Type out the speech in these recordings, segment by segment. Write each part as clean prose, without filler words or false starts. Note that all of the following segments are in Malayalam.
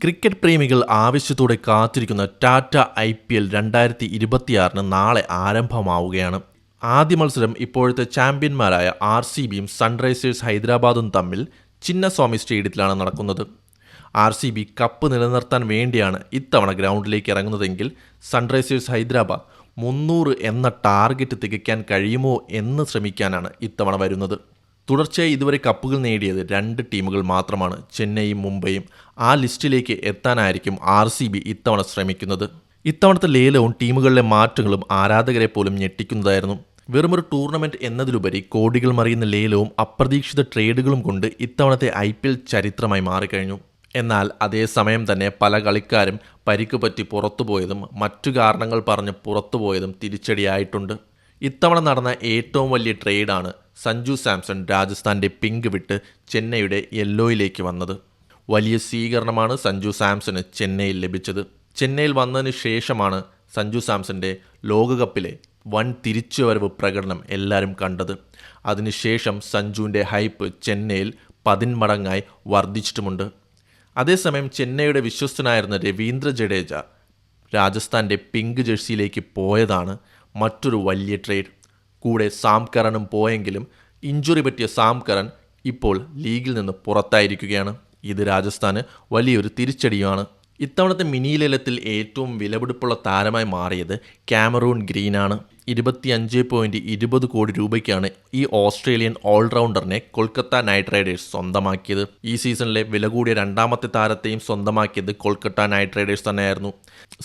ക്രിക്കറ്റ് പ്രേമികൾ ആവശ്യത്തോടെ കാത്തിരിക്കുന്ന ടാറ്റ IPL 2026 നാളെ ആരംഭമാവുകയാണ്. ആദ്യ മത്സരം ഇപ്പോഴത്തെ ചാമ്പ്യന്മാരായ RCBയും സൺറൈസേഴ്സ് ഹൈദരാബാദും തമ്മിൽ ചിന്നസ്വാമി സ്റ്റേഡിയത്തിലാണ് നടക്കുന്നത്. RCB കപ്പ് നിലനിർത്താൻ വേണ്ടിയാണ് ഇത്തവണ ഗ്രൗണ്ടിലേക്ക് ഇറങ്ങുന്നതെങ്കിൽ സൺറൈസേഴ്സ് ഹൈദരാബാദ് 300 എന്ന ടാർഗറ്റ് തികയ്ക്കാൻ കഴിയുമോ എന്ന് ശ്രമിക്കാനാണ് ഇത്തവണ വരുന്നത്. തുടർച്ചയായി ഇതുവരെ കപ്പുകൾ നേടിയത് 2 ടീമുകൾ മാത്രമാണ്, ചെന്നൈയും മുംബൈയും. ആ ലിസ്റ്റിലേക്ക് എത്താനായിരിക്കും RCB ഇത്തവണ ശ്രമിക്കുന്നത്. ഇത്തവണത്തെ ലേലവും ടീമുകളിലെ മാറ്റങ്ങളും ആരാധകരെ പോലും ഞെട്ടിക്കുന്നതായിരുന്നു. വെറുമൊരു ടൂർണമെന്റ് എന്നതിലുപരി കോടികൾ മറിയുന്ന ലേലവും അപ്രതീക്ഷിത ട്രേഡുകളും കൊണ്ട് ഇത്തവണത്തെ IPL ചരിത്രമായി മാറിക്കഴിഞ്ഞു. എന്നാൽ അതേസമയം തന്നെ പല കളിക്കാരും പരിക്ക് പറ്റി പുറത്തുപോയതും മറ്റു കാരണങ്ങൾ പറഞ്ഞ് പുറത്തുപോയതും തിരിച്ചടിയായിട്ടുണ്ട്. ഇത്തവണ നടന്ന ഏറ്റവും വലിയ ട്രേഡാണ് സഞ്ജു സാംസൺ രാജസ്ഥാൻ്റെ പിങ്ക് വിട്ട് ചെന്നൈയുടെ യെല്ലോയിലേക്ക് വന്നത്. വലിയ സ്വീകരണമാണ് സഞ്ജു സാംസണ് ചെന്നൈയിൽ ലഭിച്ചത്. ചെന്നൈയിൽ വന്നതിന് ശേഷമാണ് സഞ്ജു സാംസന്റെ ലോകകപ്പിലെ വൻ തിരിച്ചുവരവ് പ്രകടനം എല്ലാവരും കണ്ടത്. അതിനുശേഷം സഞ്ജുവിൻ്റെ ഹൈപ്പ് ചെന്നൈയിൽ 10 മടങ്ങായി വർദ്ധിച്ചിട്ടുമുണ്ട്. അതേസമയം ചെന്നൈയുടെ വിശ്വസ്തനായിരുന്ന രവീന്ദ്ര ജഡേജ രാജസ്ഥാൻ്റെ പിങ്ക് ജേഴ്സിയിലേക്ക് പോയതാണ് മറ്റൊരു വലിയ ട്രേഡ്. കൂടെ സാം കറനും പോയെങ്കിലും ഇഞ്ചുറി പറ്റിയ സാം കറൻ ഇപ്പോൾ ലീഗിൽ നിന്ന് പുറത്തായിരിക്കുകയാണ്. ഇത് രാജസ്ഥാന് വലിയൊരു തിരിച്ചടിയുമാണ്. ഇത്തവണത്തെ മിനി ലേലത്തിൽ ഏറ്റവും വിലപിടിപ്പുള്ള താരമായി മാറിയത് കാമറൂൺ ഗ്രീനാണ്. 25.20 കോടി രൂപയ്ക്കാണ് ഈ ഓസ്ട്രേലിയൻ ഓൾറൗണ്ടറിനെ കൊൽക്കത്ത നൈറ്റ് റൈഡേഴ്സ് സ്വന്തമാക്കിയത്. ഈ സീസണിലെ വില കൂടിയ രണ്ടാമത്തെ താരത്തെയും സ്വന്തമാക്കിയത് കൊൽക്കത്ത നൈറ്റ് റൈഡേഴ്സ് തന്നെയായിരുന്നു.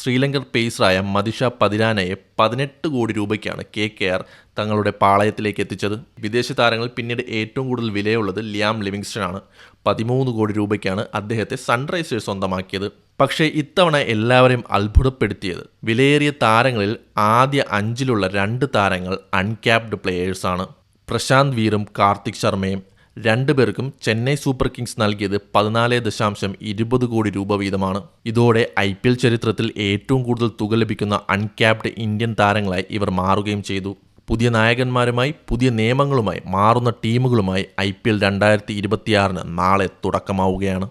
ശ്രീലങ്കൻ പേസറായ മദിഷ പതിരാനയെ 18 കോടി രൂപയ്ക്കാണ് KKR തങ്ങളുടെ പാളയത്തിലേക്ക് എത്തിച്ചത്. വിദേശ താരങ്ങളിൽ പിന്നീട് ഏറ്റവും കൂടുതൽ വിലയുള്ളത് ലിയാം ലിവിങ്സ്റ്റൺ ആണ്. 13 കോടി രൂപയ്ക്കാണ് അദ്ദേഹത്തെ സൺറൈസേഴ്സ് സ്വന്തമാക്കിയത്. പക്ഷേ ഇത്തവണ എല്ലാവരെയും അത്ഭുതപ്പെടുത്തിയത് വിലയേറിയ താരങ്ങളിൽ ആദ്യ 5-ലുള്ള 2 താരങ്ങൾ അൺക്യാപ്ഡ് പ്ലെയേഴ്സാണ്. പ്രശാന്ത് വീറും കാർത്തിക് ശർമ്മയും. 2 പേർക്കും ചെന്നൈ സൂപ്പർ കിങ്സ് നൽകിയത് 14.20 കോടി രൂപ വീതമാണ്. ഇതോടെ IPL ചരിത്രത്തിൽ ഏറ്റവും കൂടുതൽ തുക ലഭിക്കുന്ന അൺക്യാപ്ഡ് ഇന്ത്യൻ താരങ്ങളായി ഇവർ മാറുകയും ചെയ്തു. പുതിയ നായകന്മാരുമായി പുതിയ നിയമങ്ങളുമായി മാറുന്ന ടീമുകളുമായി IPL 2026 നാളെ തുടക്കമാവുകയാണ്.